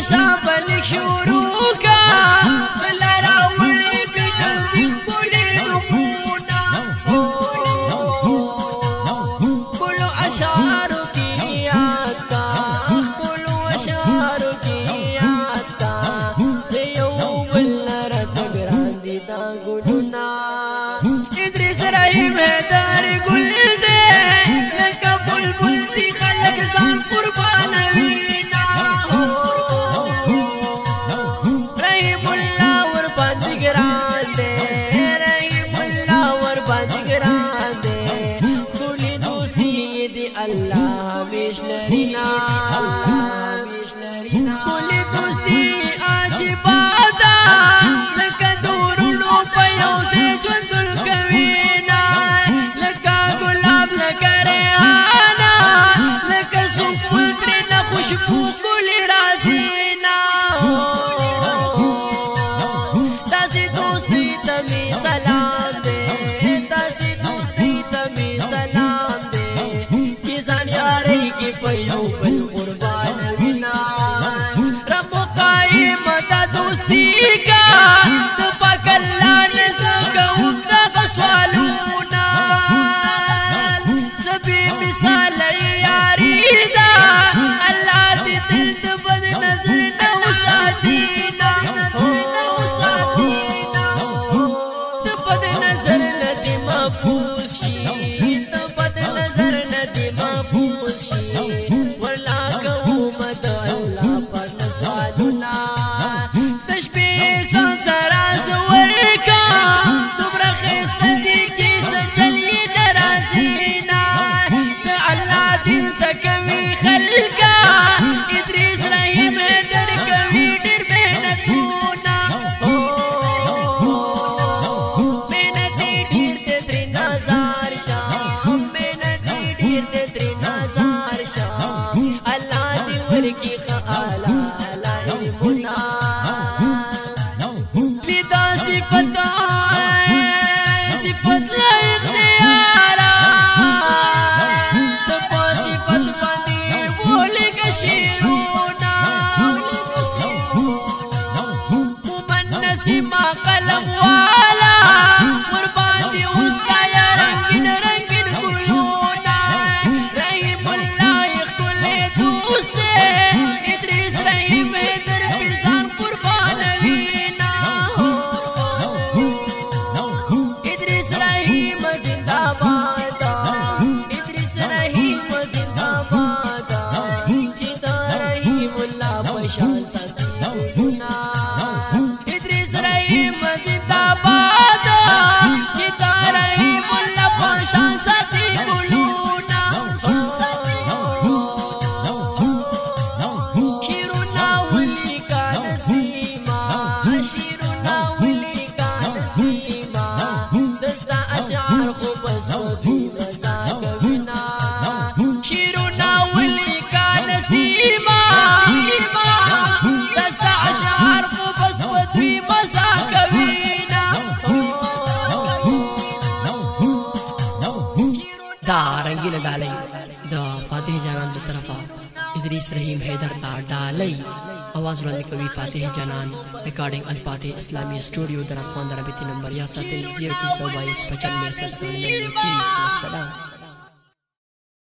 شابل شروکا لرا وړي بنل دی ګولې نمونا کلو اشعار کی یاد کا کلو اشعار کی یاد کا یو بل رات ګران دي دا ګلونا ادریس رحیم حیدر ګل دے لکه بلبل دی خلق ځان قربان وینا رحیم الله ور باندې ګران دے رحیم الله ور باندې ګران دے ټولې دوستي دی الله همیش لرینا ټولې دوستي عجیبادا لکه دورونو په یو ځای ژوندل کوینا لکه ګلاب لکه ریحانه لکه سکون پرې نه خوشبو ګلې رازینا داسې دوستي ته مې سلام دی داسې دوستي ته مې سلام دی چې ځان یارۍ کې په یو بل قربان وینا رب قائم دا دوستی کا تو پاک اللہ نے سکون دا غسوالونا سبی مثال یاری دا اللہ دی دل دا بد نظر نو ساتینا دا بد نظر ندی محبوس شی دا بد نظر ندی محبوس شی ورلا قومت اللہ پر نسوالونا تشبیه سنسرا زورکا تمرا خیست دی چیز چلی نرازینا دا اللہ دین زدکوی خلقا ادریس رحیم حیدر کوی ډیر محنتونا محنتی ډیر دی تری نازار شاه محنتی ډیر دی تری نازار شاه اللہ دی ورکی خالا لائمونا لیدا صفت لا اختیارا تپا صفت باندی بولی کشیرونا ممنسی ما قلم والا قربانی استا یا رنگین رنگین گلونا رحیم اللہ اخکل دوست ادریس رحیم حیدر پیزان قربان وینا ادریس رحیم زندہ باد ادریس رحیم زندہ باد چیتا رحیم اللہ پشان ساتھی گلونا ادریس رحیم زندہ باد چیتا رحیم اللہ پشان ساتھی گلونا شیرونا ولی کا نسیما شیرونا ولی کا نسیما دستا اشعار خوب سودی رضا کوینا شیرونا ولی کا نسیما دستا اشعار خوب سودی مزا کوینا دا رنگین ډالۍ د فاتح جانان د طرفه ادریس رحیم حیدر تا ډالۍ आवाज وړاندې کوي فاتح جانان ریکارډینګ الفاتح اسلامی اسټوډیو درخواند رابطې نمبر یا 70 0322 95 والسلام